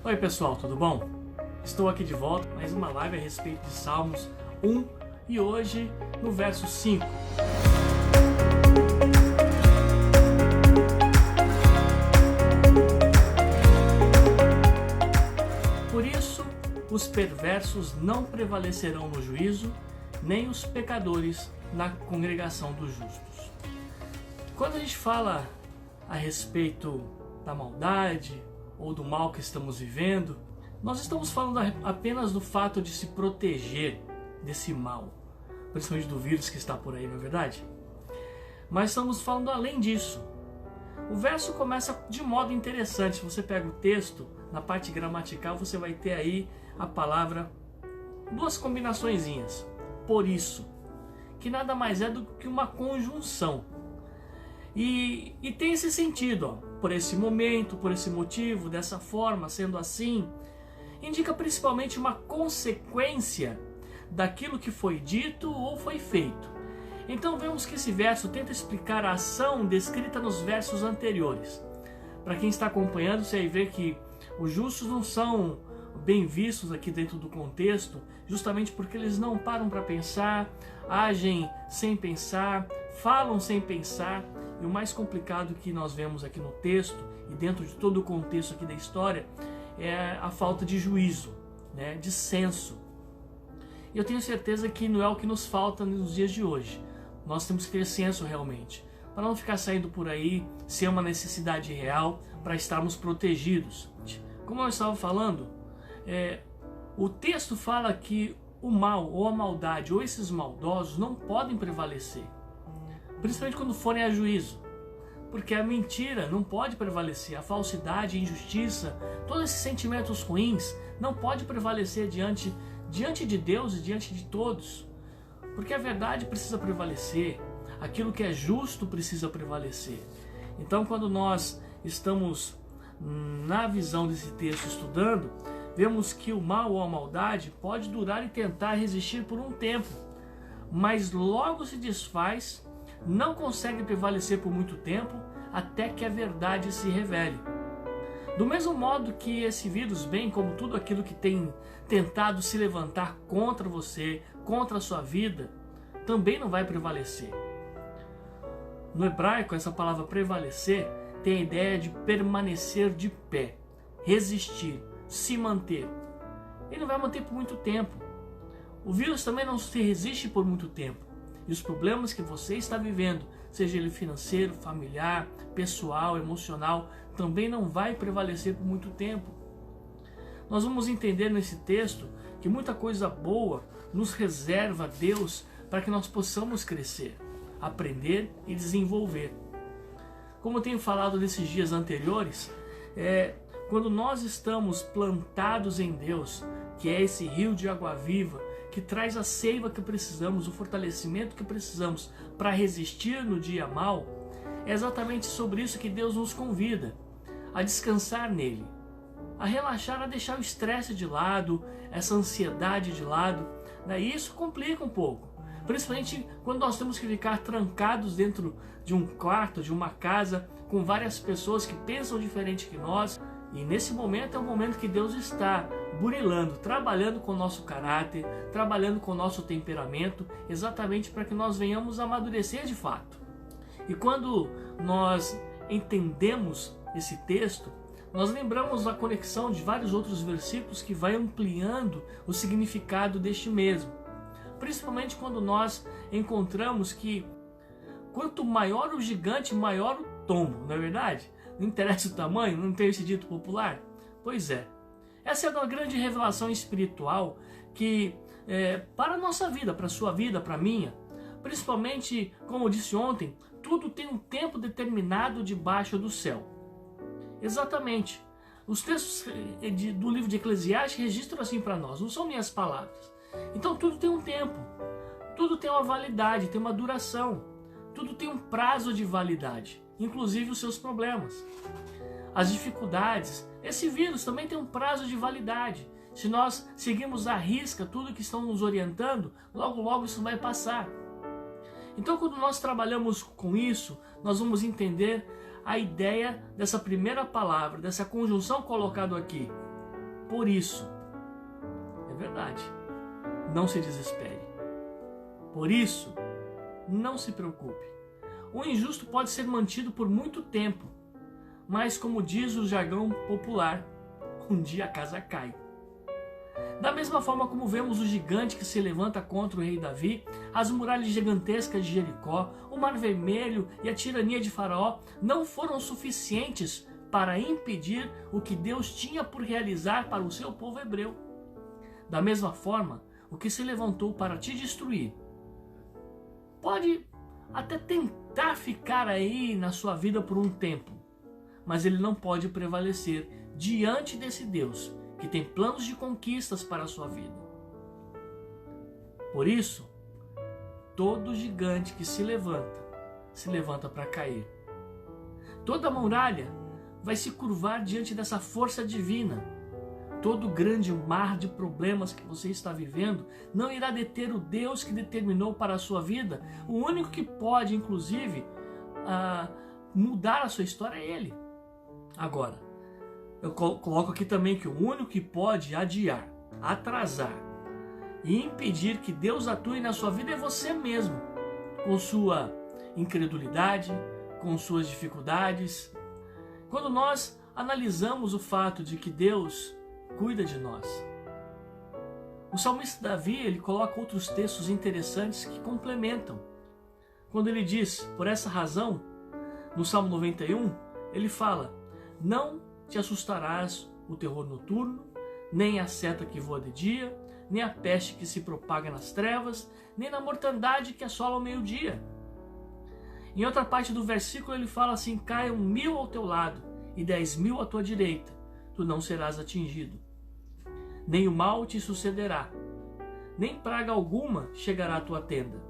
Oi pessoal, tudo bom? Estou aqui de volta, mais uma live a respeito de Salmos 1 e hoje no verso 5. Por isso, os perversos não prevalecerão no juízo, nem os pecadores na congregação dos justos. Quando a gente fala a respeito da maldade ou do mal que estamos vivendo, nós estamos falando apenas do fato de se proteger desse mal, principalmente do vírus que está por aí, não é verdade? Mas estamos falando além disso. O verso começa de modo interessante. Se você pega o texto, na parte gramatical, você vai ter aí a palavra, duas combinaçõezinhas. Por isso, que nada mais é do que uma conjunção. E tem esse sentido, por esse momento, por esse motivo, dessa forma, sendo assim, indica principalmente uma consequência daquilo que foi dito ou foi feito. Então vemos que esse verso tenta explicar a ação descrita nos versos anteriores. Para quem está acompanhando, você vai ver que os justos não são bem vistos aqui dentro do contexto, justamente porque eles não param para pensar, agem sem pensar, falam sem pensar. E o mais complicado que nós vemos aqui no texto, e dentro de todo o contexto aqui da história, é a falta de juízo, né, de senso. E eu tenho certeza que não é o que nos falta nos dias de hoje. Nós temos que ter senso realmente, para não ficar saindo por aí, ser uma necessidade real, para estarmos protegidos. Como eu estava falando, o texto fala que o mal, ou a maldade, ou esses maldosos não podem prevalecer. Principalmente quando forem a juízo, porque a mentira não pode prevalecer, a falsidade, a injustiça, todos esses sentimentos ruins não pode prevalecer diante de Deus e diante de todos, porque a verdade precisa prevalecer, aquilo que é justo precisa prevalecer. Então, quando nós estamos na visão desse texto estudando, vemos que o mal ou a maldade pode durar e tentar resistir por um tempo, mas logo se desfaz, não consegue prevalecer por muito tempo até que a verdade se revele. Do mesmo modo que esse vírus, bem como tudo aquilo que tem tentado se levantar contra você, contra a sua vida, também não vai prevalecer. No hebraico, essa palavra prevalecer tem a ideia de permanecer de pé, resistir, se manter. Ele não vai manter por muito tempo. O vírus também não se resiste por muito tempo. E os problemas que você está vivendo, seja ele financeiro, familiar, pessoal, emocional, também não vai prevalecer por muito tempo. Nós vamos entender nesse texto que muita coisa boa nos reserva Deus para que nós possamos crescer, aprender e desenvolver. Como eu tenho falado nesses dias anteriores, quando nós estamos plantados em Deus, que é esse rio de água viva, que traz a seiva que precisamos, o fortalecimento que precisamos para resistir no dia mau, é exatamente sobre isso que Deus nos convida, a descansar nele, a relaxar, a deixar o estresse de lado, essa ansiedade de lado. Daí isso complica um pouco, principalmente quando nós temos que ficar trancados dentro de um quarto, de uma casa, com várias pessoas que pensam diferente que nós. E nesse momento é o momento que Deus está burilando, trabalhando com o nosso caráter, trabalhando com o nosso temperamento, exatamente para que nós venhamos a amadurecer de fato. E quando nós entendemos esse texto, nós lembramos da conexão de vários outros versículos que vai ampliando o significado deste mesmo. Principalmente quando nós encontramos que quanto maior o gigante, maior o tombo, não é verdade? Não interessa o tamanho, não tem esse dito popular? Pois é. Essa é uma grande revelação espiritual que, para a nossa vida, para a sua vida, para a minha, principalmente, como eu disse ontem, tudo tem um tempo determinado debaixo do céu. Exatamente. Os textos do livro de Eclesiastes registram assim para nós, não são minhas palavras. Então tudo tem um tempo, tudo tem uma validade, tem uma duração, tudo tem um prazo de validade. Inclusive os seus problemas, as dificuldades. Esse vírus também tem um prazo de validade. Se nós seguirmos à risca tudo que estão nos orientando, logo logo isso vai passar. Então quando nós trabalhamos com isso, nós vamos entender a ideia dessa primeira palavra, dessa conjunção colocada aqui. Por isso, é verdade, não se desespere. Por isso, não se preocupe. O injusto pode ser mantido por muito tempo, mas como diz o jargão popular, um dia a casa cai. Da mesma forma como vemos o gigante que se levanta contra o rei Davi, as muralhas gigantescas de Jericó, o Mar Vermelho e a tirania de Faraó não foram suficientes para impedir o que Deus tinha por realizar para o seu povo hebreu. Da mesma forma, o que se levantou para te destruir pode até tentar ficar aí na sua vida por um tempo, mas ele não pode prevalecer diante desse Deus que tem planos de conquistas para a sua vida. Por isso, todo gigante que se levanta para cair. Toda muralha vai se curvar diante dessa força divina. Todo grande mar de problemas que você está vivendo não irá deter o Deus que determinou para a sua vida. O único que pode, inclusive, mudar a sua história é Ele. Agora, eu coloco aqui também que o único que pode adiar, atrasar e impedir que Deus atue na sua vida é você mesmo, com sua incredulidade, com suas dificuldades. Quando nós analisamos o fato de que Deus cuida de nós, o salmista Davi, ele coloca outros textos interessantes que complementam. Quando ele diz, por essa razão, no Salmo 91, ele fala: não te assustarás o terror noturno, nem a seta que voa de dia, nem a peste que se propaga nas trevas, nem na mortandade que assola ao meio-dia. Em outra parte do versículo ele fala assim: caiam 1000 ao teu lado e 10.000 à tua direita, tu não serás atingido. Nem o mal te sucederá, nem praga alguma chegará à tua tenda.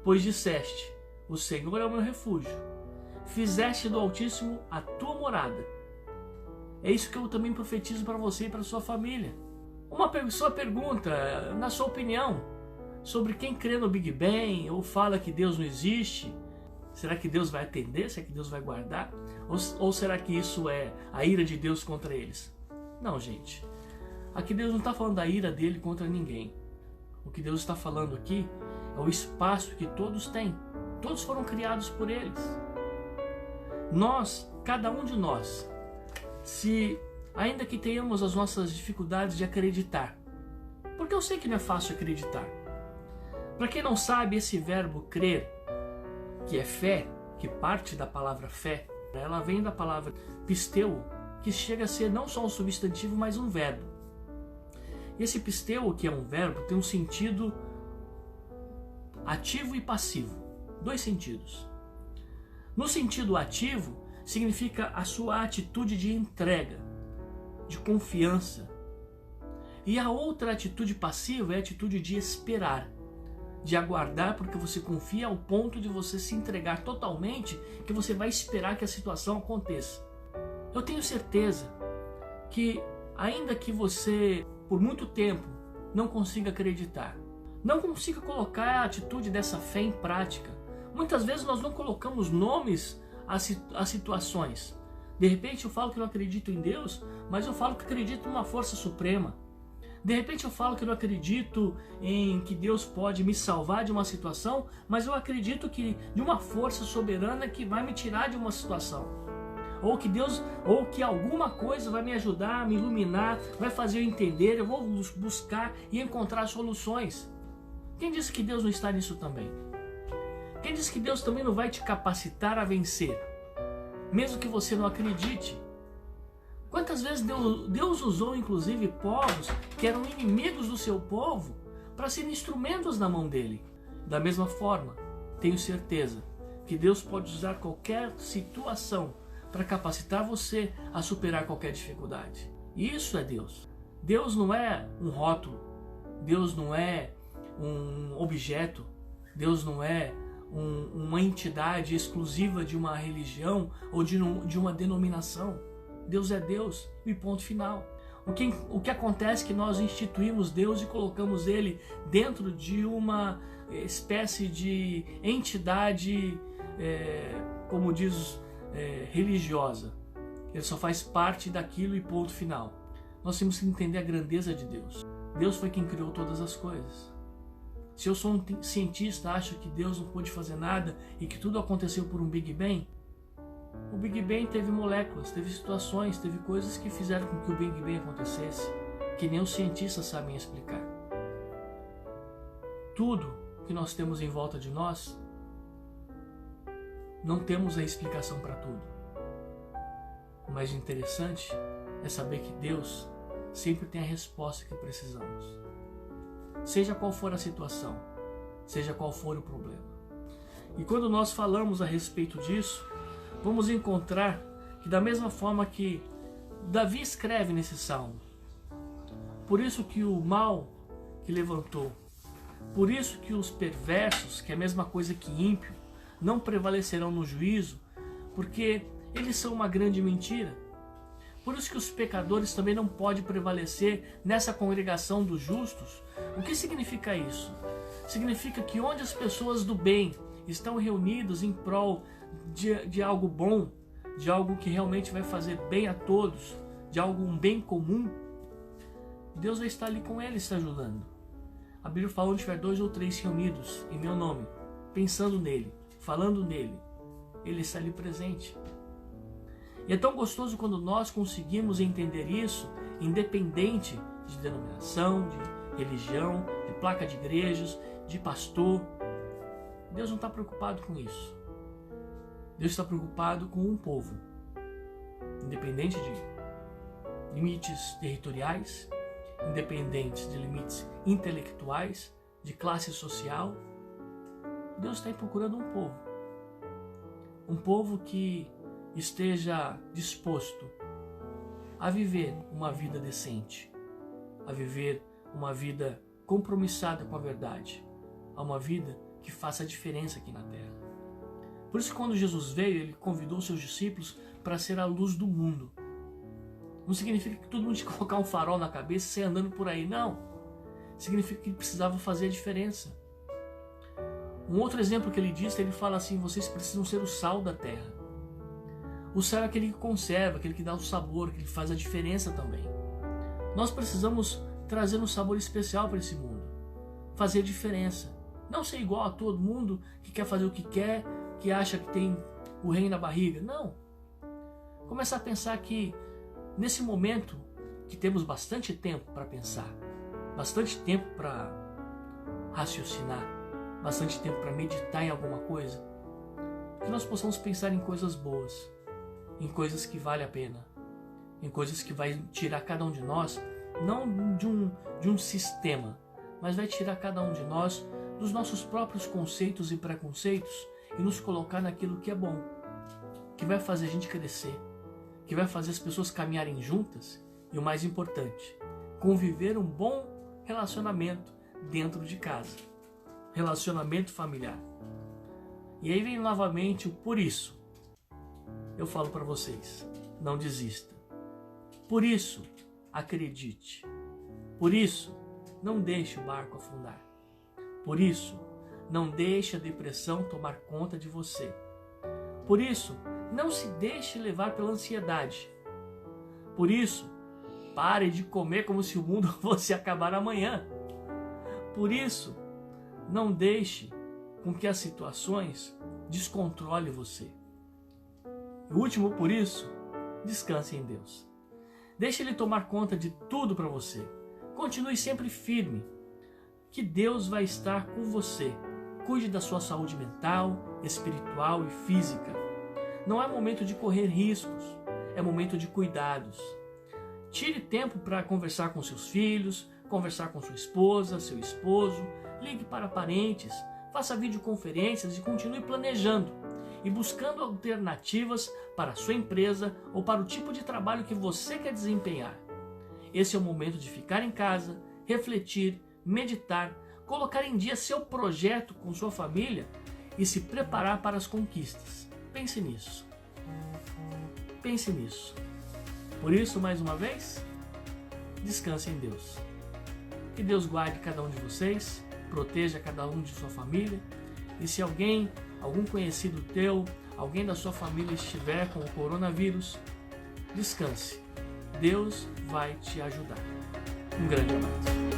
Pois disseste: o Senhor é o meu refúgio, fizeste do Altíssimo a tua morada. É isso que eu também profetizo para você e para sua família. Uma pessoa pergunta, na sua opinião, sobre quem crê no Big Bang ou fala que Deus não existe. Será que Deus vai atender? Será que Deus vai guardar? Ou será que isso é a ira de Deus contra eles? Não, gente. Aqui Deus não está falando da ira dele contra ninguém. O que Deus está falando aqui é o espaço que todos têm. Todos foram criados por eles. Nós, cada um de nós, ainda que tenhamos as nossas dificuldades de acreditar, porque eu sei que não é fácil acreditar. Para quem não sabe, esse verbo crer, que é fé, que parte da palavra fé, ela vem da palavra pisteu, que chega a ser não só um substantivo, mas um verbo. E esse pisteu, que é um verbo, tem um sentido ativo e passivo, 2 sentidos. No sentido ativo, significa a sua atitude de entrega, de confiança. E a outra atitude passiva é a atitude de esperar, de aguardar, porque você confia ao ponto de você se entregar totalmente, que você vai esperar que a situação aconteça. Eu tenho certeza que, ainda que você, por muito tempo, não consiga acreditar, não consiga colocar a atitude dessa fé em prática, muitas vezes nós não colocamos nomes às situações. De repente eu falo que não acredito em Deus, mas eu falo que acredito em uma força suprema. De repente eu falo que não acredito em que Deus pode me salvar de uma situação, mas eu acredito que de uma força soberana que vai me tirar de uma situação. Ou que Deus, ou que alguma coisa vai me ajudar, me iluminar, vai fazer eu entender, eu vou buscar e encontrar soluções. Quem disse que Deus não está nisso também? Quem disse que Deus também não vai te capacitar a vencer, mesmo que você não acredite? Quantas vezes Deus usou inclusive povos que eram inimigos do seu povo para serem instrumentos na mão dele? Da mesma forma, tenho certeza que Deus pode usar qualquer situação para capacitar você a superar qualquer dificuldade. Isso é Deus. Deus não é um rótulo, Deus não é um objeto, Deus não é uma entidade exclusiva de uma religião ou de uma denominação. Deus é Deus e ponto final. O que acontece é que nós instituímos Deus e colocamos Ele dentro de uma espécie de entidade, como diz, religiosa. Ele só faz parte daquilo e ponto final. nós temos que entender a grandeza de Deus. Deus foi quem criou todas as coisas. Se eu sou um cientista, acho que Deus não pôde fazer nada e que tudo aconteceu por um Big Bang, o Big Bang teve moléculas, teve situações, teve coisas que fizeram com que o Big Bang acontecesse, que nem os cientistas sabem explicar. Tudo que nós temos em volta de nós, não temos a explicação para tudo. O mais interessante é saber que Deus sempre tem a resposta que precisamos. Seja qual for a situação, seja qual for o problema. E quando nós falamos a respeito disso, vamos encontrar que da mesma forma que Davi escreve nesse salmo, por isso que o mal que levantou, por isso que os perversos, que é a mesma coisa que ímpio, não prevalecerão no juízo, porque eles são uma grande mentira. Por isso que os pecadores também não podem prevalecer nessa congregação dos justos. O que significa isso? Significa que onde as pessoas do bem estão reunidas em prol de algo bom, de algo que realmente vai fazer bem a todos, de um bem comum, Deus vai estar ali com eles, te ajudando. A Bíblia fala: onde tiver 2 ou 3 reunidos em meu nome, pensando nele, falando nele, ele está ali presente. E é tão gostoso quando nós conseguimos entender isso, independente de denominação, de religião, de placa de igrejas, de pastor. Deus não está preocupado com isso. Deus está preocupado com um povo, independente de limites territoriais, independentes de limites intelectuais, de classe social. Deus está procurando um povo que esteja disposto a viver uma vida decente, a viver uma vida compromissada com a verdade, a uma vida que faça a diferença aqui na terra. Por isso que quando Jesus veio, ele convidou seus discípulos para ser a luz do mundo. Não significa que todo mundo tinha que colocar um farol na cabeça e sair andando por aí, não. Significa que ele precisava fazer a diferença. Um outro exemplo que ele diz, ele fala assim: vocês precisam ser o sal da terra. O sal é aquele que conserva, aquele que dá o sabor, que faz a diferença também. Nós precisamos trazer um sabor especial para esse mundo, fazer diferença. Não ser igual a todo mundo que quer fazer o que quer, que acha que tem o rei na barriga. Não. Começar a pensar que nesse momento que temos bastante tempo para pensar, bastante tempo para raciocinar, bastante tempo para meditar em alguma coisa, que nós possamos pensar em coisas boas, em coisas que valem a pena, em coisas que vai tirar cada um de nós, não de um sistema, mas vai tirar cada um de nós dos nossos próprios conceitos e preconceitos e nos colocar naquilo que é bom, que vai fazer a gente crescer, que vai fazer as pessoas caminharem juntas e, o mais importante, conviver um bom relacionamento dentro de casa, relacionamento familiar. E aí vem novamente o por isso. Eu falo para vocês, não desista. Por isso, acredite. Por isso, não deixe o barco afundar. Por isso, não deixe a depressão tomar conta de você. Por isso, não se deixe levar pela ansiedade. Por isso, pare de comer como se o mundo fosse acabar amanhã. Por isso, não deixe com que as situações descontrolem você. E o último, por isso, descanse em Deus. Deixe Ele tomar conta de tudo para você. Continue sempre firme, que Deus vai estar com você. Cuide da sua saúde mental, espiritual e física. Não é momento de correr riscos, é momento de cuidados. Tire tempo para conversar com seus filhos, conversar com sua esposa, seu esposo, ligue para parentes, faça videoconferências e continue planejando e buscando alternativas para a sua empresa ou para o tipo de trabalho que você quer desempenhar. Esse é o momento de ficar em casa, refletir, meditar, colocar em dia seu projeto com sua família e se preparar para as conquistas. Pense nisso. Pense nisso. Por isso, mais uma vez, descanse em Deus. Que Deus guarde cada um de vocês, proteja cada um de sua família. E se algum conhecido teu, alguém da sua família estiver com o coronavírus, descanse. Deus vai te ajudar. Um grande abraço.